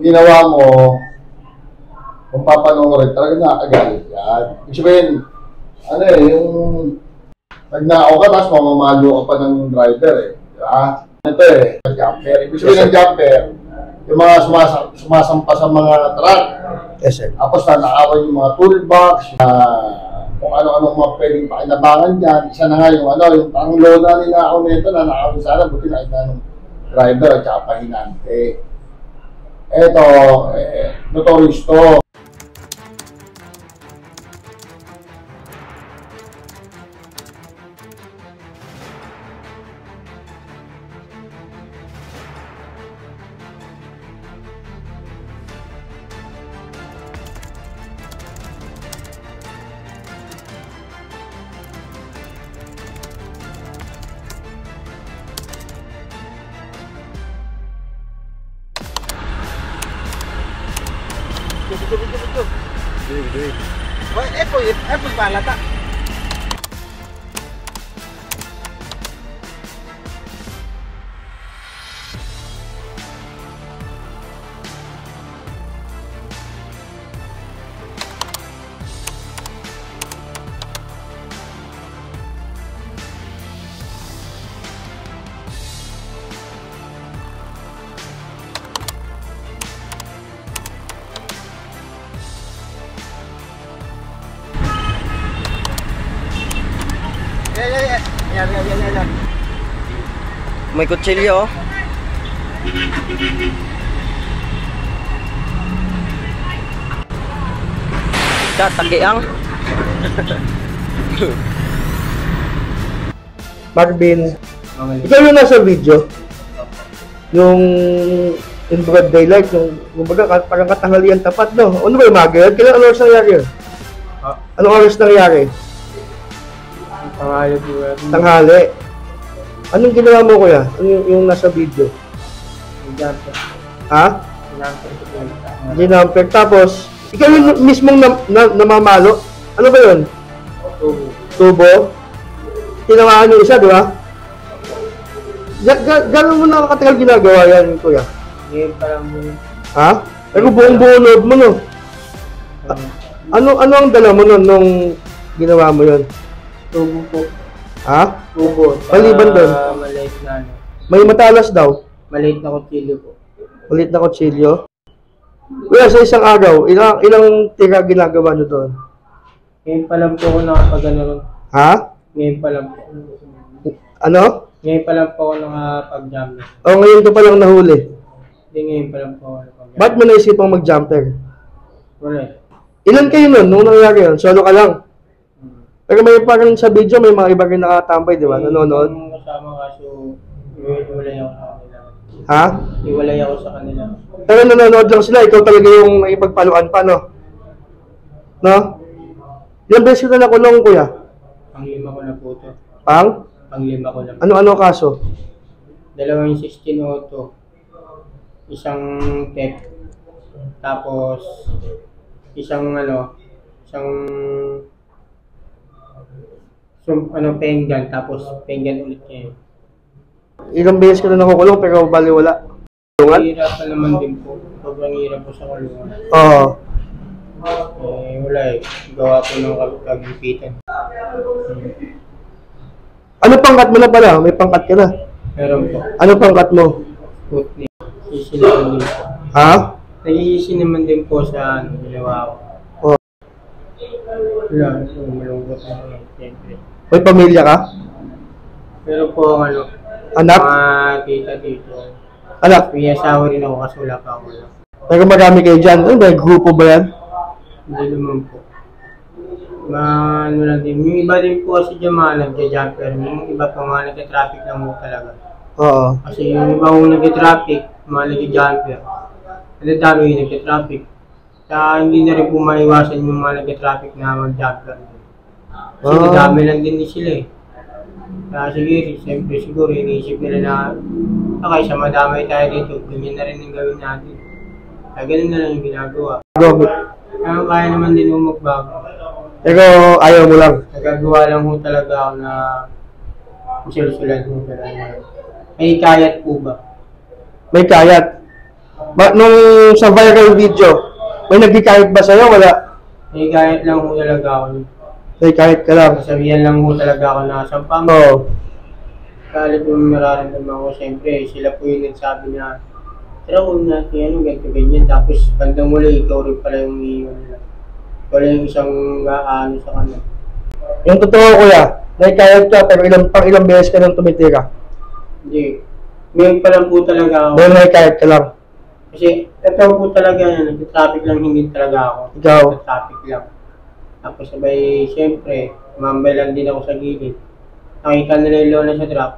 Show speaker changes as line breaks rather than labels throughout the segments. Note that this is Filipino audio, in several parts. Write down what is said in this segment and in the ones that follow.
ginawa mo, kung papanoorin, talaga nakakagalit yan. Ibig sabihin, ano eh, yung nagnakaw ka, tapos mamamalo ka pa ng driver eh. Diba? Ito eh, jumper. Ibig sabihin ng jumper, yung mga sumasampa sa mga truck.
Yes, sir.
Tapos nanakawan yung mga toolbox, kung ano-ano mga pwedeng pakinabangan dyan. Isa na nga yung yung pangloda nila ako nito, nanakawin sana, buti nakita ng driver at saka pahinante. Eto, notorious to.
Apple palata. Yan. May kutsilyo. Tatakiang. Marvin, ikaw yung nasa video. Yung in broad daylight, yung kumbaga parang katanghalian tapat, no? Ano ba yung mga kailan ano oras nangyari yun? Anong oras nangyari?
Tanghali po.
Tanghali. Anong ginawa mo, kuya? Ano yung nasa video?
Jumper.
Ha? Ginamper. Tapos, ikaw yung mismong namamalo? Ano ba yun?
Tubo.
Tubo? Tinamaan yung isa, di ba? Gano'n mo nakakatagal ginagawa yan, kuya?
Ngayon pa lang mo.
Ha? Pero buong-buo load mo, no? Ano ang dala mo nun nung ginawa mo yun?
Tubo po.
Ha?
Tubo.
Maliban doon?
Maliit na ano.
May matalas daw?
Maliit na kutsilyo po.
Maliit na kutsilyo? Kuya, sa isang araw, ilang tira ginagawa nyo doon?
Ngayon pa lang po ako nakapag-ano ron.
Ha?
Ngayon pa lang po.
Ano?
Ngayon pa lang po ako nakapag-jumper.
O, ngayon ka palang nahuli.
Hindi, ngayon pa lang po ako nakapag-jumper.
Ba't mo naisipang mag-jumper?
Wala eh.
Ilan kayo nun nung nangyari yun? Solo ka lang? Pero may parang sa video, may mga iba rin nakatambay, di ba? Nanonood?
Yung kasama kaso, iwalay ako sa kanila.
Ha?
Iwalay ako sa kanila.
Pero nanonood lang sila, ikaw talaga yung nakipagpaluan pa, no? No? Ilang beses ka na nakulong, kuya?
Pang-5 ko na po ito. Pang-5 ko na po.
Ano kaso?
216 auto. Isang tech. Tapos, isang penggan, tapos penggan ulit niya.
Ilang beses ka na nakukulong pero baliwala.
Hirap pa naman din po. Sobrang hirap po sa kulungan.
Oo.
Wala eh. Gawa po ng kagipitan.
Ano pangkat mo na pala? May pangkat ka na.
Meron po.
Ano pangkat mo?
Putni. Sisi naman din po.
Ha?
Nag-iisi naman din po sa ginawa ko.
Oo.
Wala. Malungkot na siyempre.
May pamilya ka?
Pero po
Anak?
mga tita dito.
Anak?
May asawa rin ako kasi wala pa ako.
Pero marami kayo dyan. Ano ba? Grupo ba yan?
Hindi naman po. Lang din. Yung iba din po kasi dyan mga nagja-jumper. Yung iba pa mga nagka-traffic lang mo talaga.
Oo.
Kasi yung iba kong nagka-traffic, mga nagja-jumper. Nadadami yung nagka-traffic. Kaya hindi na rin po maiwasan yung mga nagka-traffic na mag-jumper. Kasi nadami lang din sila eh. Kaya siyempre siguro iniisip nila na kaysa madamay tayo dito, ganyan na rin yung gawin natin. Kaya ganun na lang yung ginagawa. Kaya naman din magbago.
Pero ayaw mo lang.
Nagagawa lang ho talaga ako na sulat ho talaga. May kayat po ba?
May kayat. Nung sa viral video, may nagkikayat ba sa'yo? Wala.
May gayat lang ho talaga ako.
Nagkikayat ka lang.
Sabihan lang ho talaga ako na sampang.
Oo.
Kali po yung nararamdaman ko, siyempre, sila po yung nagsabi na, tara huwag natin, ganito, ganyan. Tapos, bandang muli, ikaw rin pala yung iiwan nila. Wala yung isang ano sa kanila.
Yung totoo, kuya, nagkikayat ka, pero ilang beses ka nang tumitira?
Hindi. Ngayon pa lang po talaga ako.
Dahil nagkikayat ka lang.
Kasi, ito po talaga, nag-traffic lang, hindi talaga ako.
Ikaw?
Nag-traffic lang. Tapos sabay, siyempre, mambay lang din ako sa gilid. Nakita nila yung lola sa truck.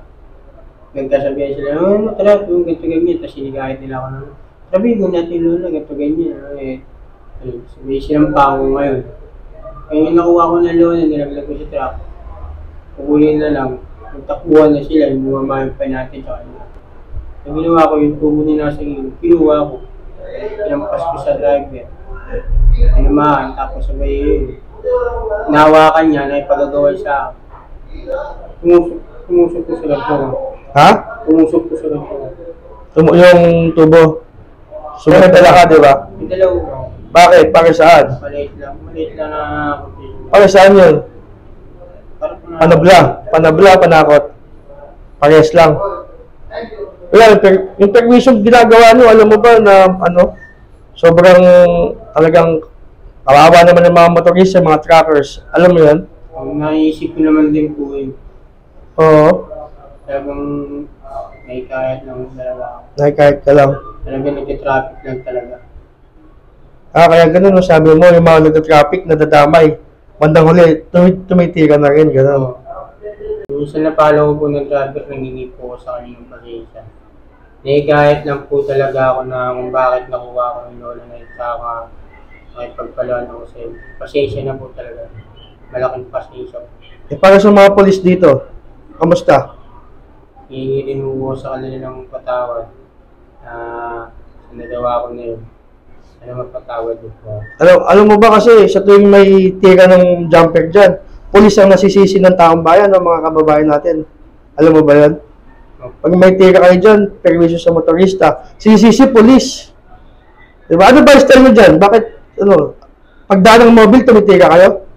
Nagkasabihan sila, truck, yung ganito ganyan. Tapos sinigahit nila ako na, sabi ko natin yung lola, ganito ganyan. Sabi sinampa ko ngayon. Kaya yung nakuha ko ng lola, nilaglag ko sa truck. Pagulin na lang, nagtakbuhan na sila, yung bumamahin pa natin sa kanila. Ang ginawa ko, yung tubo nila sa gilid, kinuha ko. Pinampas ko sa driver. Pinamahan, tapos sabay yun. Nahawakan niya, naipagagawal sa akin. Tumusok ko sa ganito.
Ha?
Tumusok ko sa ganito.
Yung tubo. Sumatala ka, di ba?
Yung dalawa.
Bakit? Para saan?
Maliit lang na
Para saan yun? Panabla, panakot. Pares lang. Wala, yung permission ginagawa nyo, alam mo ba na sobrang talagang kawawa naman ng mga motorista, mga truckers. Alam mo yun?
Naisip ko naman din po yun.
Oo.
Talagang may kahit lang talaga ako.
Nakikayat ka lang.
Talagang nag-traffic lang talaga.
Kaya ganun, sabi mo, yung mga nag-traffic, nadadamay. Bandang huli, tumitira na rin, ganun.
Minsan napalo ko po ng driver, nangingi po ko sa kanyang pasensya. Kahit lang po talaga ako na kung bakit nakuha ko ng lola na ito, saka pagpalaan ako sa iyo. Pasensya na po talaga. Malaking pasensya.
Para sa mga polis dito, kamusta?
Hihingi din po sa kanila ng patawad na nagawa ko na yun. Ano magpatawad po?
Alam mo ba kasi sa tuwing may tira ng jumper dyan, polis ang nasisisi ng taong bayan, ng mga kababayan natin. Alam mo ba yan? Pag may tira kayo dyan, perwisyo sa motorista, sisisi polis. Diba? Ano ba yung style mo dyan? Bakit, pagdaan ng mobile, tumitira kayo?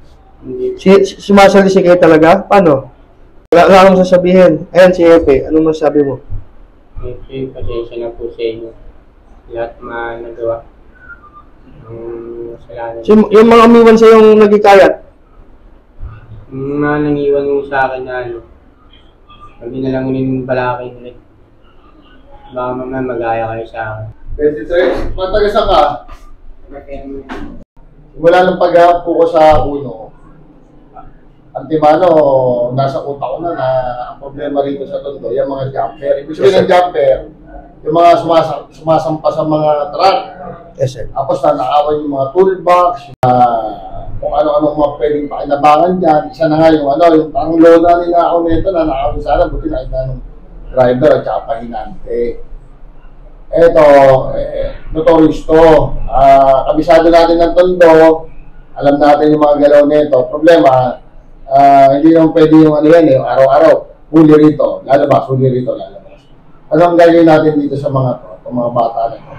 Hindi.
Sumasalisi kayo talaga? Paano? Wala akong sasabihin. Ayan si Epe, anong masasabi mo?
Pasensya na po sa inyo. Lahat nagawa.
Yung mga umiwan sa yung nagkikayat?
Yung mga nangiwan mo sa akin na sabi na lang ulit balakay ulit. Baka mamaya mag-aya kayo sa akin.
23, matagasa ka. Wala nang pag-aampo ko sa uno. Antimano, nasa utak ko na ang problema rito sa Tondo, yung mga jumper. Ibig sabihin ng jumper, yung mga sumasampa sa mga truck.
Yes, sir.
Tapos nanakawan yung mga toolbox, kung ano-ano mga pwedeng pakinabangan dyan. Isa na nga yung yung parang lola nila ako nito na nakawin sana, buti nakita ng driver at saka pahinante. Eto, notorious to. Kabisado natin ng Tondo, alam natin yung mga galaw nito. Problema, hindi naman pwede yung yung araw-araw, huli rito, lalabas. Ano ang gagawin natin dito sa mga mga bata na ito?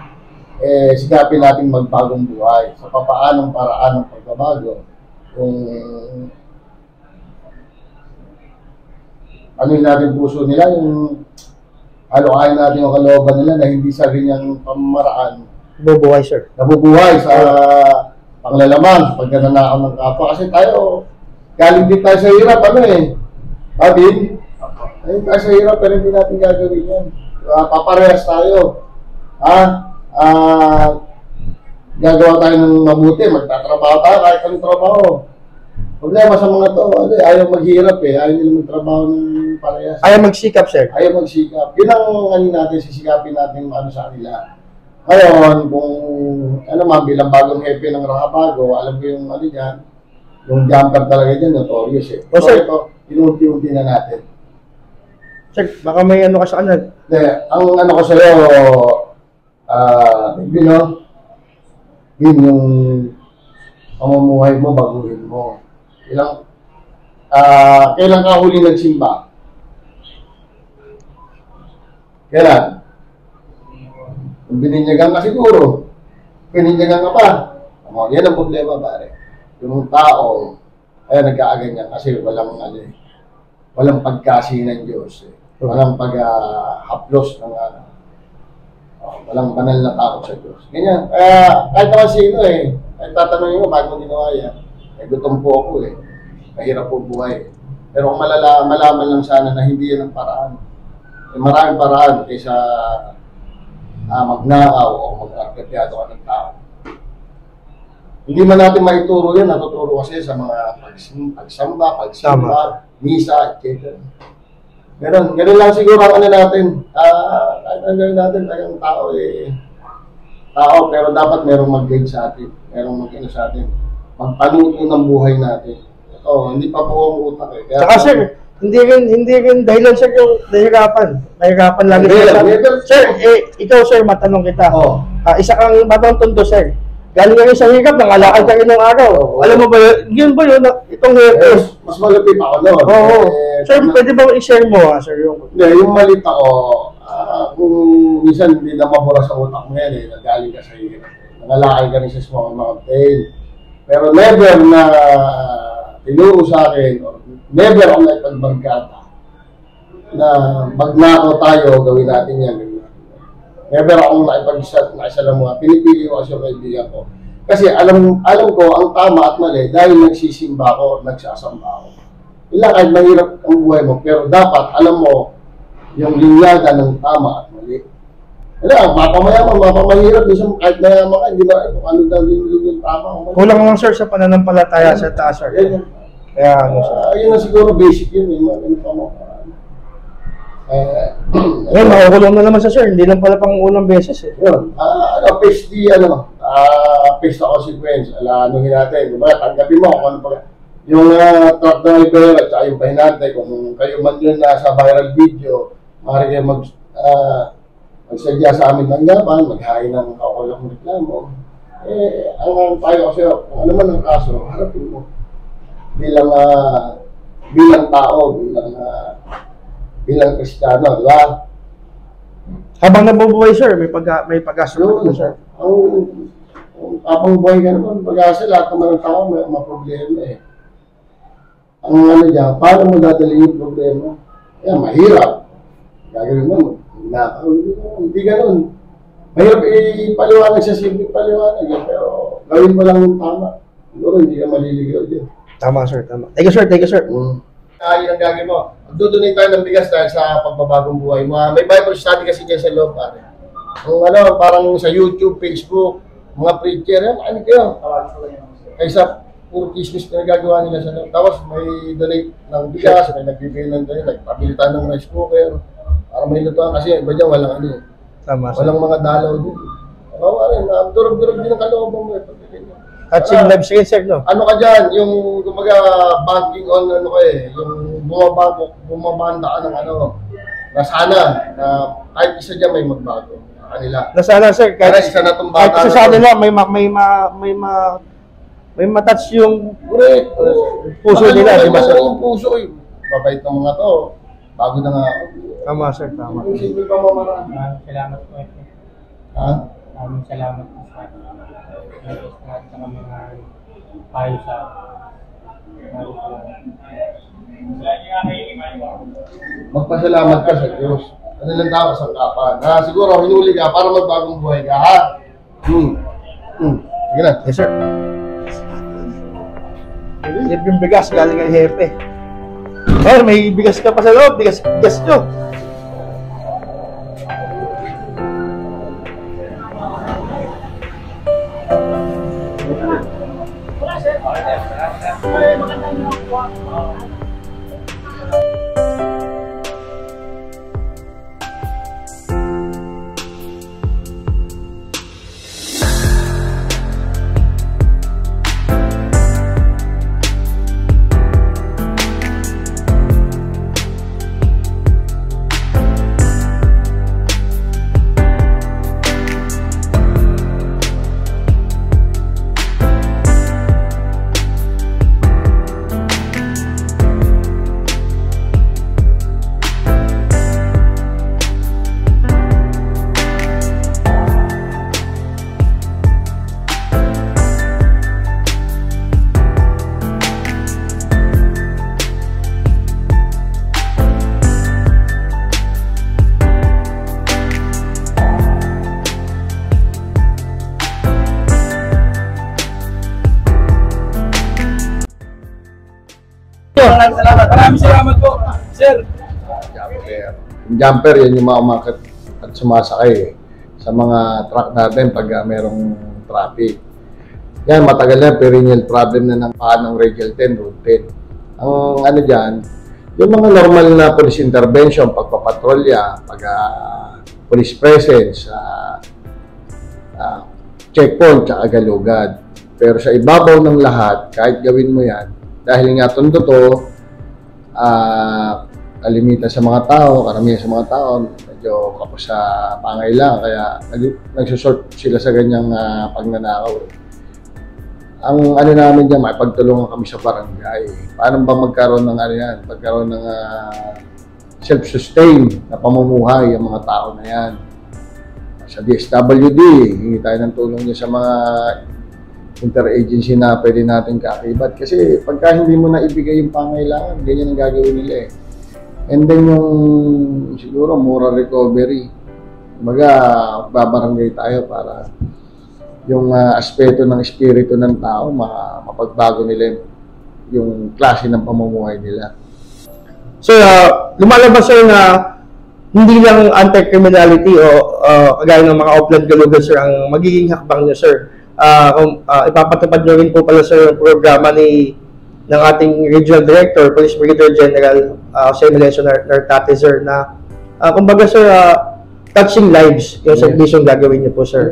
Sigapin natin magbagong buhay sa papaanong paraan ng pagbabago. Kung ano yung natin puso nila, yung halukain natin yung kalooban nila na hindi sa ganyang pamamaraan
Bubuhay, sir.
nabubuhay sa panglalaman, pagkananakaw ng kapwa. Kasi tayo, galing din tayo sa hirap, Abin? Galing tayo sa hirap, pero hindi natin gagawin yan. Paparehas tayo. Gagawa tayo ng mabuti, magtatrabaho tayo, kahit anong trabaho. Problema sa mga to, ayaw maghirap ayaw nila magtrabaho ng parehas.
Ayaw magsikap, sir.
Ayaw magsikap. Yun ang natin, sisikapin natin sa kanila. Ngayon, kung bilang bagong hepe ng Rahabago, alam ko yung dyan, yung jumper talaga dyan, notorious
O, sir,
ito, inunti-unti na natin.
Sir, baka may ka sa kanan.
Hindi, ang ko sa'yo, yun yung pamumuhay mo, baguhin mo. Kailan ka huli nagsimba? Kailan? Kung bininyagan ka siguro, bininyagan ka pa. Yan ang problema, pare. Yung tao, ay nagkaaganyan kasi walang pagkasi ng Diyos. Walang paghaplos ng walang banal na tao sa Diyos. Ganyan. Kaya kahit naman sino kahit tatanungin mo, bakit mo ginawa yan? Gutom po ako mahirap po buhay. Pero kung malaman lang sana na hindi yan ang paraan. Maraming paraan kaysa magnakaw o mag-arkadyado ka ng tao. Hindi man natin maituro yan, natuturo kasi sa mga pagsimba, misa, etc. Ganun lang siguro ang natin. Kahit ang gawin natin, ang tao tao, pero dapat merong mag-guide sa atin, merong mag-ino sa atin, magpanuto ng buhay natin. Ito, hindi pa po ang utak Kaya,
saka sir, hindi rin dahilan sir yung nahirapan lagi sir, ikaw sir, matanong kita. Isa kang batang tondo sir. Galing ka rin sa hirap, nangalakal ka rin ng araw. Alam mo ba yun ba yun, itong hirap?
Mas malapit ako noon.
Sir, pwede ba i-share mo sir yung...
Hindi, yung malit ako, kung minsan hindi na mabura sa utak mo yan nagaling ka sa hirap. Nangalakal ka rin sa small mountain. Pero never na tinuro sa akin, or never ako na ipagbarkada na magnakaw tayo, gawin natin yan. Never akong naisalamuha. Pinipili ko kasi yung kaibigan ko. Kasi alam ko ang tama at mali dahil nagsisimba ako o nagsasamba ako. Ilang kahit mahirap ang buhay mo, pero dapat alam mo yung linyada ng tama at mali. Mapamahirap. Minsan kahit mayaman ka, hindi ba kung ano daw yung tama.
Kulang naman sir sa pananampalataya sa taas sir. Kaya
yun na siguro basic yun.
Makukulong na naman sa sir, hindi lang pala pang unang beses
Yun. Page na consequence. Anuhin natin. Diba? Tanggapin mo kung ano pa. Yung truck driver at saka yung pahinante, kung kayo man yun sa viral video, maaari kayo magsadya sa amin tanggapan, maghain ng kaukulang reklamo. Ang tayo kasi, kung ano man ang kaso, harapin mo. Bilang tao, bilang Kristiyano, di ba?
Habang nabubuhay sir, may pag-asa naman sir.
Habang buhay ka naman, pag-asa, lahat naman ng tao may problema Ang dyan, paano mo dadalhin yung problema? Mahirap. Gagawin mo, hindi ganun. Mahirap ipaliwanag sa simple paliwanag pero gawin mo lang yung tama. Siguro hindi ka maliligaw dyan.
Tama sir, tama. Thank you sir.
Yun ang gagawin mo. Magdudunay tayo ng bigas dahil sa pagbabagong buhay mo. May Bible study kasi dyan sa loob, pare. Kung parang sa YouTube, Facebook, mga preacher, ano kayo? Kaysa puro kismis na nagagawa nila sa loob. Tapos may donate ng bigas, may nagbibigay ng nagpabilitan ng rice cooker. Para may lutuan kasi iba dyan, walang
Tama,
walang mga dalaw din. Durog-durog din ang kalooban mo.
Touching live sige sir, no?
Ano ka dyan, yung kumaga banking on yung bumabanda ka ng na sana, na kahit isa dyan may magbago. Kanila.
Nasana sir, kahit
isa na itong
kahit
bata.
isa sa kanila, may matouch yung puso nila, di ba sir?
Yung puso, babait ng mga to. Bago na nga.
Tama sir, tama.
Simple pa mamaraan.
Salamat po. Maraming salamat po sa lahat sa mga payo sa
magpasalamat ka sa Diyos. Ano lang tao sa kapan. Siguro hinuli ka para magbagong buhay ka, ha? Sige na.
Yes sir. Libreng bigas galing kay Hepe. May bigas ka pa sa loob, bigas nyo.
Maraming salamat po, sir.
Jumper. Yung jumper, yan yung mga umakit at sumasakay sa mga truck natin pag merong traffic. Yan, matagal na, perennial problem na ng ng Radial 10, Route 10. Ang ano dyan, yung mga normal na police intervention, pagpapatrolya, police presence, checkpoint, tsaka galugad. Pero sa ibabaw ng lahat, kahit gawin mo yan, dahil nga tondo to, kalimitan sa mga tao, karamihan sa mga tao, medyo kapos sa pangailangan, kaya nagsusort sila sa ganyang pagnanakaw. Ang ano namin dyan, may pagtulungan kami sa barangay. Paano ba magkaroon ng ano yan? Pagkaroon ng self-sustain na pamumuhay ang mga tao na yan. Sa DSWD, hingi tayo ng tulong niya sa mga interagency na pwede natin kaakibat. Kasi pagka hindi mo na ibigay yung pangailangan, ganyan ang gagawin nila eh. And then yung siguro moral recovery. Kumbaga, babarangay tayo para yung aspeto ng espiritu ng tao, mapagbago nila yung klase ng pamumuhay nila.
So, lumalabas sir na hindi lang anti-criminality o kagaya ng mga upland galugan sir ang magiging hakbang niyo sir. Ipapatupad nyo rin po pala sir yung programa ng ating Regional Director, Police Brigadier General Jose Melencio Nartate sir na kumbaga sir, touching lives yung servisyong gagawin niyo po sir.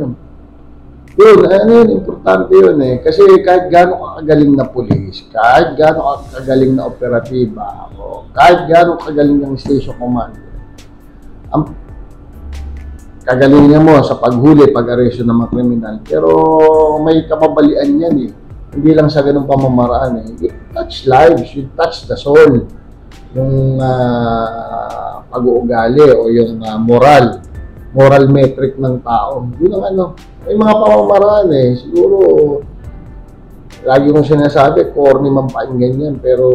Yun, ano yun, importante yun eh. Kasi kahit gaano kakagaling na pulis, kahit gaano kakagaling na operatiba, o kahit gaano kagaling ng station commander, ang kagalingan mo sa paghuli, pag-aresto ng mga kriminal, pero may kapabalian yan eh. Hindi lang sa ganung pamamaraan eh. You touch lives, you touch the soul. Yung pag-uugali o yung moral metric ng tao. Yun ang ano. May mga pamamaraan eh. Siguro, lagi kong sinasabi, corny man pakinggan yan, pero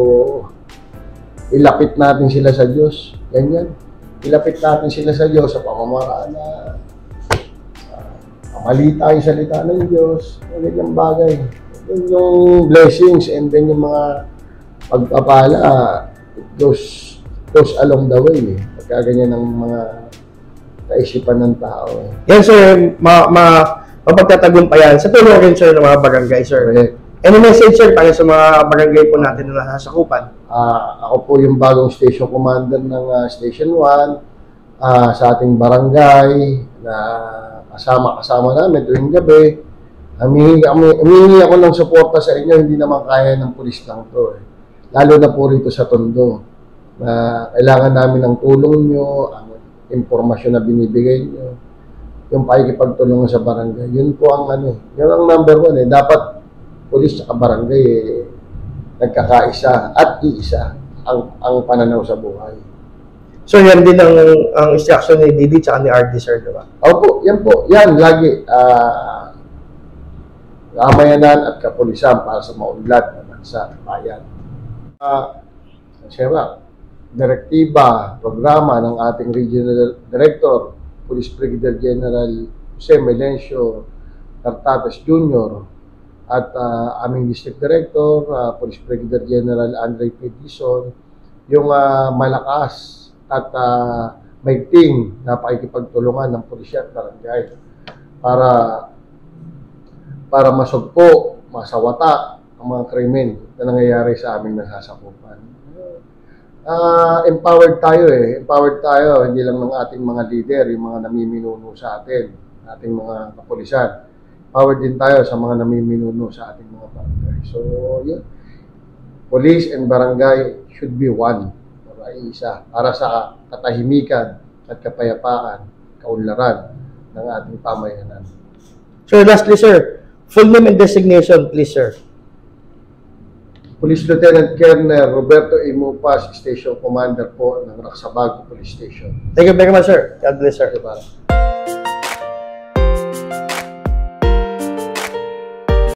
ilapit natin sila sa Diyos. Ganyan. Ilapit natin sila sa Diyos sa pamamaraan na mali tayo salita ng Diyos. Ganyang bagay. Yung blessings and then yung mga pagpapala, it goes along the way eh. Pagka ganyan ng mga kaisipan ng tao eh.
Yan sir, mapagtatagumpayan sa tulong rin sir ng mga barangay sir.
Correct.
Any message sir para sa mga barangay po natin na nasasakupan?
Ako po yung bagong station commander ng Station 1 sa ating barangay na kasama namin tuwing gabi. Humingi ako ng suporta sa inyo, hindi naman kaya ng pulis lang to eh. Lalo na po rito sa Tondo na kailangan namin ng tulong nyo, ang impormasyon na binibigay nyo, yung pakikipagtulungan sa barangay. Yun po ang yun ang number 1 eh. Dapat pulis at barangay eh, nagkakaisa at iisa ang pananaw sa buhay.
So yan din ang instruction ni Didi at ni RD sir, di ba?
Opo, yan po. Yan, lagi. Kamayanan at kapulisan para sa maunlad na bansa, bayan. Siyempre, direktiba, programa ng ating Regional Director, Police Brigadier General Jose Melencio Nartate Jr. at aming District Director, Police Brigadier General Andre Pedison, yung malakas at maigting na pakikipagtulungan ng pulisya at barangay para masugpo, masawata ang mga krimen na nangyayari sa aming nasasakupan. Empowered tayo eh. Empowered tayo, hindi lang ng ating mga leader, yung mga namiminuno sa atin, ating mga kapulisan. Empowered din tayo sa mga namiminuno sa ating mga barangay. So, yun. Police and barangay should be one. Para isa. Para sa katahimikan at kapayapaan, kaunlaran ng ating pamayanan.
So lastly sir, full name and designation please sir.
Police Lieutenant Colonel Roberto Imupas, Station Commander po ng Raksabago Police Station.
Thank you very much sir. God bless sir.
Diba?